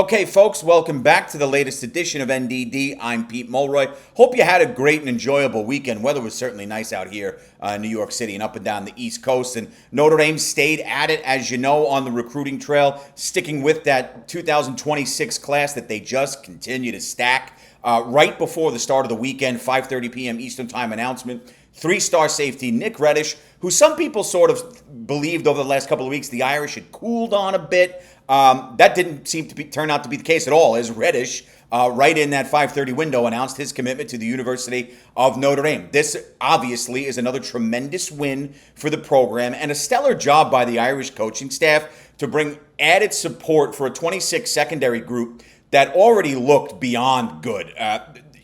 Okay, folks, welcome back to the latest edition of NDD. I'm Pete Mulroy. Hope you had a great and enjoyable weekend. Weather was certainly nice out here in New York City and up and down the East Coast. And Notre Dame stayed at it, as you know, on the recruiting trail, sticking with that 2026 class that they just continue to stack. Right before the start of the weekend, 5:30 p.m. Eastern Time announcement, three-star safety Nick Reddish, who some people sort of believed over the last couple of weeks the Irish had cooled on a bit. That didn't seem to turn out to be the case at all, as Reddish, right in that 5:30 window, announced his commitment to the University of Notre Dame. This obviously is another tremendous win for the program and a stellar job by the Irish coaching staff to bring added support for a 26 secondary group that already looked beyond good.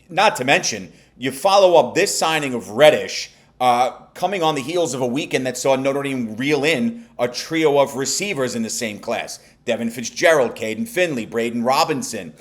Not to mention, you follow up this signing of Reddish coming on the heels of a weekend that saw Notre Dame reel in a trio of receivers in the same class. Devin Fitzgerald, Caden Finley, Braden Robinson.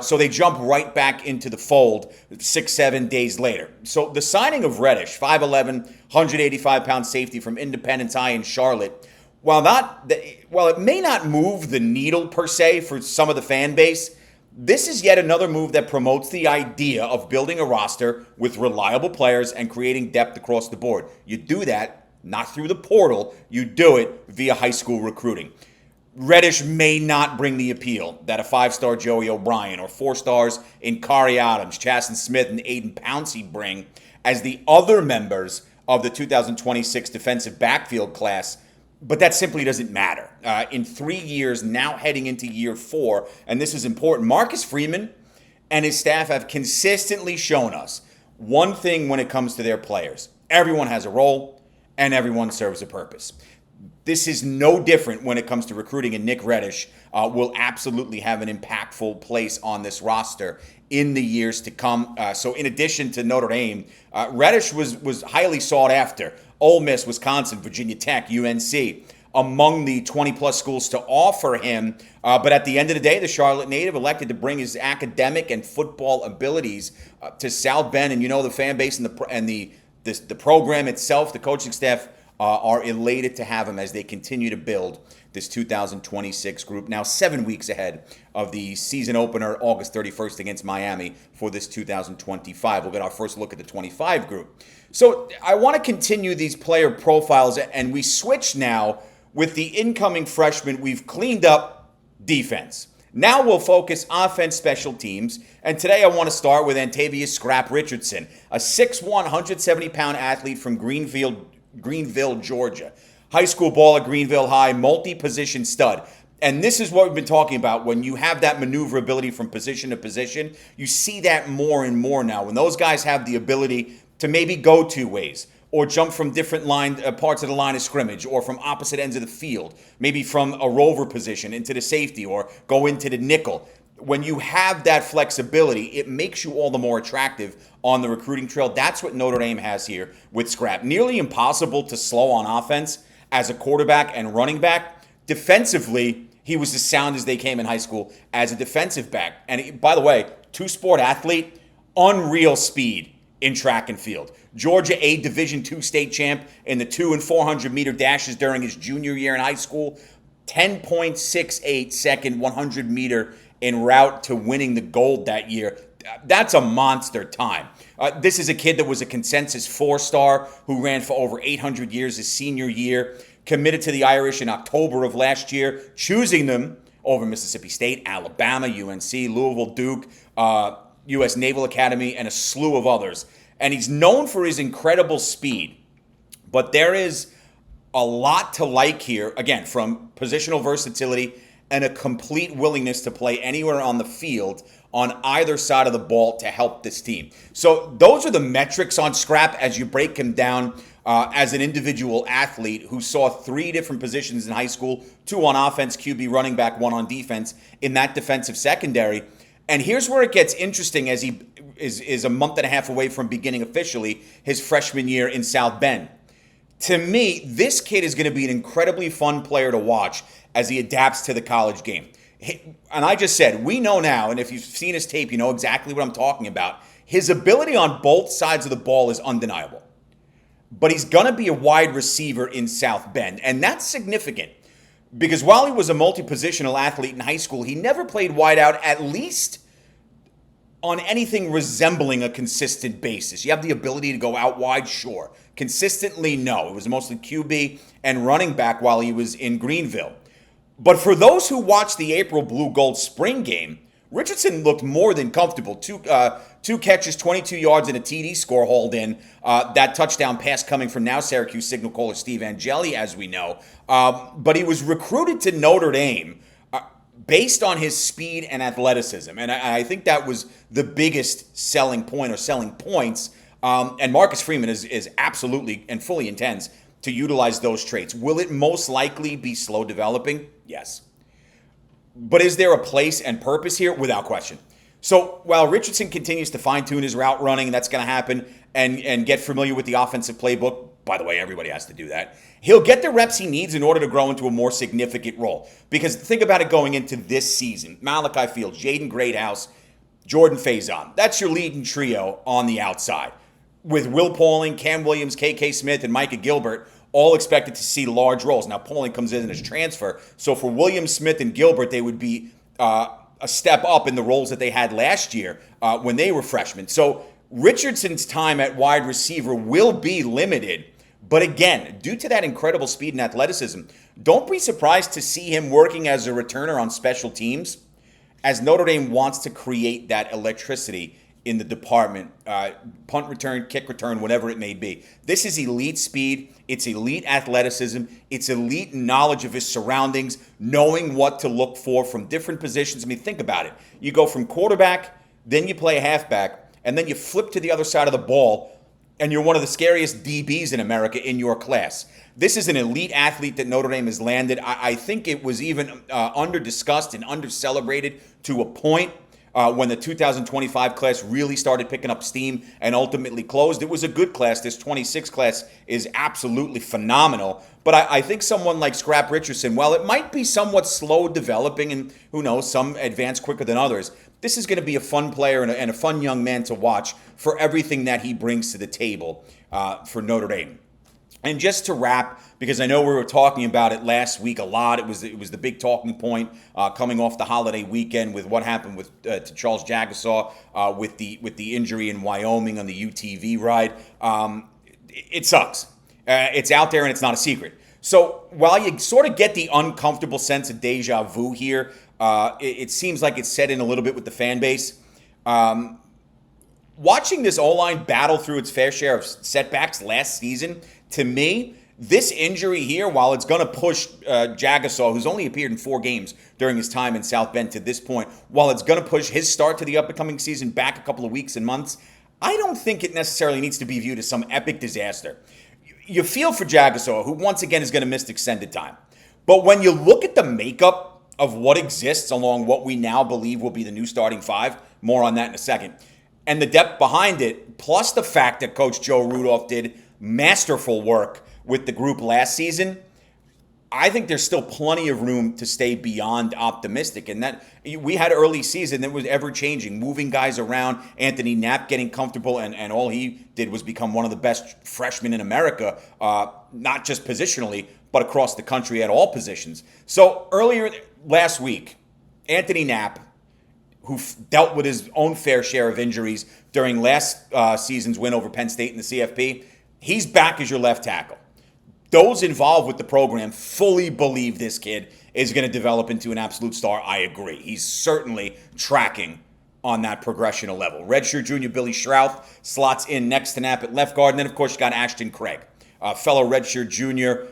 So they jump right back into the fold 6-7 days later. So the signing of Reddish, 5'11", 185-pound safety from Independence High in Charlotte, while it may not move the needle per se for some of the fan base, this is yet another move that promotes the idea of building a roster with reliable players and creating depth across the board. You do that not through the portal, you do it via high school recruiting. Reddish may not bring the appeal that a 5-star Joey O'Brien or 4 stars in Kari Adams, Chasten Smith, and Aiden Pouncey bring as the other members of the 2026 defensive backfield class, but that simply doesn't matter. In 3 years, now heading into year 4, and this is important, Marcus Freeman and his staff have consistently shown us one thing when it comes to their players. Everyone has a role, and everyone serves a purpose. This is no different when it comes to recruiting, and Nick Reddish will absolutely have an impactful place on this roster in the years to come. So in addition to Notre Dame, Reddish was highly sought after. Ole Miss, Wisconsin, Virginia Tech, UNC, among the 20-plus schools to offer him. But at the end of the day, the Charlotte native elected to bring his academic and football abilities to South Bend. And you know the fan base and the program itself, the coaching staff, are elated to have him as they continue to build this 2026 group. Now 7 weeks ahead of the season opener, August 31st against Miami for this 2025. We'll get our first look at the 25 group. So I want to continue these player profiles, and we switch now with the incoming freshmen. We've cleaned up defense. Now we'll focus offense, special teams, and today I want to start with Antavius "Scrap" Richardson, a 6'1", 170-pound athlete from Greenville, Georgia. High school ball at Greenville High, multi-position stud. And this is what we've been talking about. When you have that maneuverability from position to position, you see that more and more now. When those guys have the ability to maybe go two ways, or jump from different parts of the line of scrimmage, or from opposite ends of the field, maybe from a rover position into the safety, or go into the nickel. When you have that flexibility, it makes you all the more attractive on the recruiting trail. That's what Notre Dame has here with Scrap. Nearly impossible to slow on offense as a quarterback and running back. Defensively, he was as sound as they came in high school as a defensive back. And by the way, two-sport athlete, unreal speed in track and field. Georgia A Division II state champ in the 200 and 400 meter dashes during his junior year in high school. 10.68 second 100 meter en route to winning the gold that year. That's a monster time. This is a kid that was a consensus 4-star who ran for over 800 years his senior year, committed to the Irish in October of last year, choosing them over Mississippi State, Alabama, UNC, Louisville, Duke, U.S. Naval Academy, and a slew of others. And he's known for his incredible speed. But there is a lot to like here, again, from positional versatility and a complete willingness to play anywhere on the field on either side of the ball to help this team. So those are the metrics on Scrap as you break him down as an individual athlete who saw 3 different positions in high school, 2 on offense, QB, running back, 1 on defense in that defensive secondary. And here's where it gets interesting as he is a month and a half away from beginning officially his freshman year in South Bend. To me, this kid is going to be an incredibly fun player to watch as he adapts to the college game. And I just said, we know now, and if you've seen his tape, you know exactly what I'm talking about. His ability on both sides of the ball is undeniable. But he's going to be a wide receiver in South Bend, and that's significant. Because while he was a multi-positional athlete in high school, he never played wideout, at least on anything resembling a consistent basis. You have the ability to go out wide, sure. Consistently, no. It was mostly QB and running back while he was in Greenville. But for those who watched the April Blue Gold spring game, Richardson looked more than comfortable. Two catches, 22 yards, and a TD score hauled in. That touchdown pass coming from now Syracuse signal caller Steve Angeli, as we know. But he was recruited to Notre Dame based on his speed and athleticism. And I think that was the biggest selling point or selling points. And Marcus Freeman is absolutely and fully intends to utilize those traits. Will it most likely be slow developing? Yes. But is there a place and purpose here? Without question. So while Richardson continues to fine-tune his route running, that's going to happen, and get familiar with the offensive playbook, by the way, everybody has to do that, he'll get the reps he needs in order to grow into a more significant role. Because think about it going into this season. Malachi Fields, Jaden Greathouse, Jordan Faison. That's your leading trio on the outside. With Will Pauling, Cam Williams, KK Smith, and Micah Gilbert all expected to see large roles. Now, Pauling comes in as transfer. So for Williams, Smith, and Gilbert, they would be a step up in the roles that they had last year when they were freshmen. So Richardson's time at wide receiver will be limited. But again, due to that incredible speed and athleticism, don't be surprised to see him working as a returner on special teams, as Notre Dame wants to create that electricity in the department, punt return, kick return, whatever it may be. This is elite speed. It's elite athleticism. It's elite knowledge of his surroundings, knowing what to look for from different positions. I mean, think about it. You go from quarterback, then you play halfback, and then you flip to the other side of the ball, and you're one of the scariest DBs in America in your class. This is an elite athlete that Notre Dame has landed. I think it was even under-discussed and under-celebrated to a point when the 2025 class really started picking up steam and ultimately closed. It was a good class. This 26 class is absolutely phenomenal. But I think someone like Scrap Richardson, while it might be somewhat slow developing, and who knows, some advance quicker than others, this is going to be a fun player and a fun young man to watch for everything that he brings to the table for Notre Dame. And just to wrap, because I know we were talking about it last week a lot, it was the big talking point coming off the holiday weekend with what happened with to Charles Jagasaw with the injury in Wyoming on the UTV ride. It sucks. It's out there and it's not a secret. So while you sort of get the uncomfortable sense of deja vu here, it seems like it's set in a little bit with the fan base. Watching this O-line battle through its fair share of setbacks last season, to me, this injury here, while it's going to push Jagasaw, who's only appeared in 4 games during his time in South Bend to this point, while it's going to push his start to the upcoming season back a couple of weeks and months, I don't think it necessarily needs to be viewed as some epic disaster. You feel for Jagasaw, who once again is going to miss extended time. But when you look at the makeup of what exists along what we now believe will be the new starting 5, more on that in a second, and the depth behind it, plus the fact that Coach Joe Rudolph did masterful work with the group last season, I think there's still plenty of room to stay beyond optimistic. And that we had early season that was ever changing, moving guys around, Anthony Knapp getting comfortable, and all he did was become one of the best freshmen in America, not just positionally, but across the country at all positions. So earlier last week, Anthony Knapp, who dealt with his own fair share of injuries during last season's win over Penn State in the CFP, he's back as your left tackle. Those involved with the program fully believe this kid is going to develop into an absolute star. I agree. He's certainly tracking on that progressional level. Redshirt junior Billy Shrouth slots in next to Knapp at left guard. And then, of course, you got Ashton Craig, fellow redshirt junior,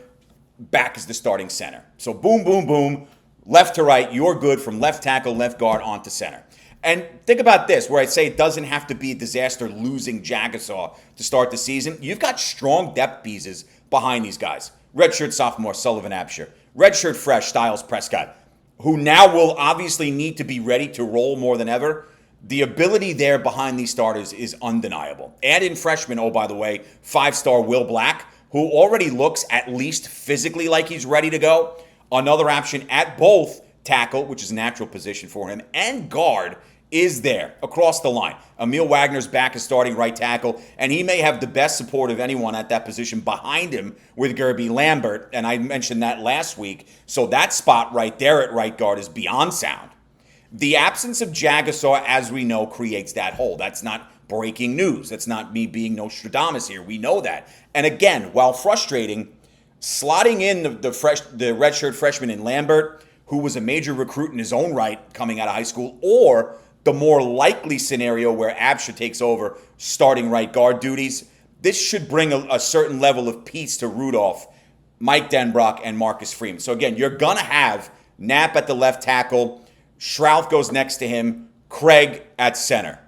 back as the starting center. So boom, boom, boom, left to right, you're good from left tackle, left guard onto center. And think about this, where I say it doesn't have to be a disaster losing Jagasaw to start the season. You've got strong depth pieces behind these guys. Redshirt sophomore Sullivan Absher. Redshirt fresh Styles Prescott, who now will obviously need to be ready to roll more than ever. The ability there behind these starters is undeniable. Add in freshman, oh, by the way, 5-star Will Black, who already looks at least physically like he's ready to go. Another option at both tackle, which is a natural position for him, and guard is there across the line. Emil Wagner's back as starting right tackle, and he may have the best support of anyone at that position behind him with Gerby Lambert, and I mentioned that last week. So that spot right there at right guard is beyond sound. The absence of Jagasaw, as we know, creates that hole. That's not breaking news. That's not me being Nostradamus here. We know that. And again, while frustrating, slotting in the redshirt freshman in Lambert, who was a major recruit in his own right coming out of high school, or the more likely scenario where Absher takes over starting right guard duties, this should bring a certain level of peace to Rudolph, Mike Denbrock, and Marcus Freeman. So again, you're going to have Knapp at the left tackle, Schrouth goes next to him, Craig at center.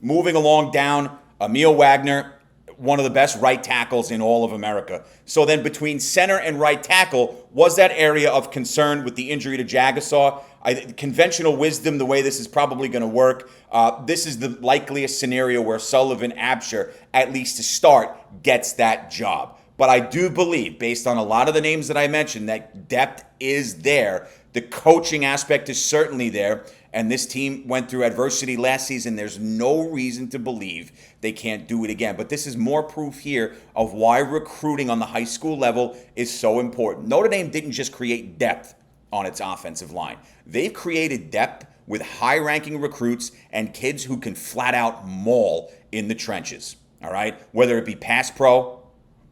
Moving along down, Emil Wagner, one of the best right tackles in all of America. So then between center and right tackle was that area of concern with the injury to Jagasaw. Conventional wisdom, the way this is probably going to work, this is the likeliest scenario where Sullivan Absher, at least to start, gets that job. But I do believe, based on a lot of the names that I mentioned, that depth is there. The coaching aspect is certainly there. And this team went through adversity last season. There's no reason to believe they can't do it again. But this is more proof here of why recruiting on the high school level is so important. Notre Dame didn't just create depth on its offensive line. They've created depth with high-ranking recruits and kids who can flat out maul in the trenches, all right? Whether it be pass pro,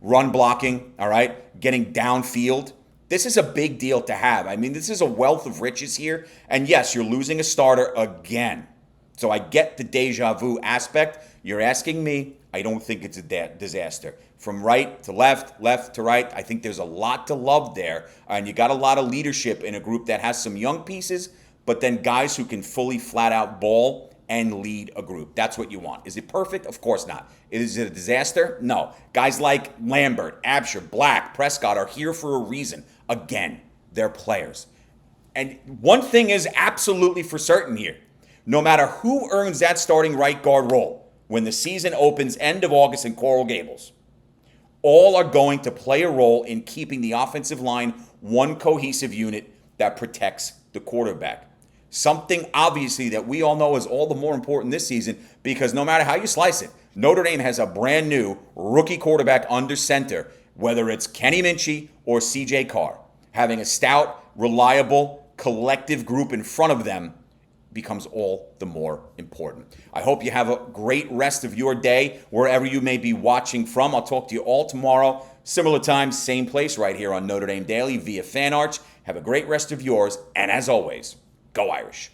run blocking, all right, getting downfield. This is a big deal to have. I mean, this is a wealth of riches here. And yes, you're losing a starter again. So I get the deja vu aspect. You're asking me, I don't think it's a disaster. From right to left, left to right, I think there's a lot to love there. And you got a lot of leadership in a group that has some young pieces, but then guys who can fully flat out ball and lead a group. That's what you want. Is it perfect? Of course not. Is it a disaster? No. Guys like Lambert, Absher, Black, Prescott are here for a reason. Again, they're players. And one thing is absolutely for certain here. No matter who earns that starting right guard role when the season opens end of August in Coral Gables, all are going to play a role in keeping the offensive line one cohesive unit that protects the quarterback. Something obviously that we all know is all the more important this season because no matter how you slice it, Notre Dame has a brand new rookie quarterback under center, whether it's Kenny Minchie or CJ Carr. Having a stout, reliable, collective group in front of them becomes all the more important. I hope you have a great rest of your day wherever you may be watching from. I'll talk to you all tomorrow. Similar time, same place right here on Notre Dame Daily via FanArch. Have a great rest of yours, and as always, go Irish.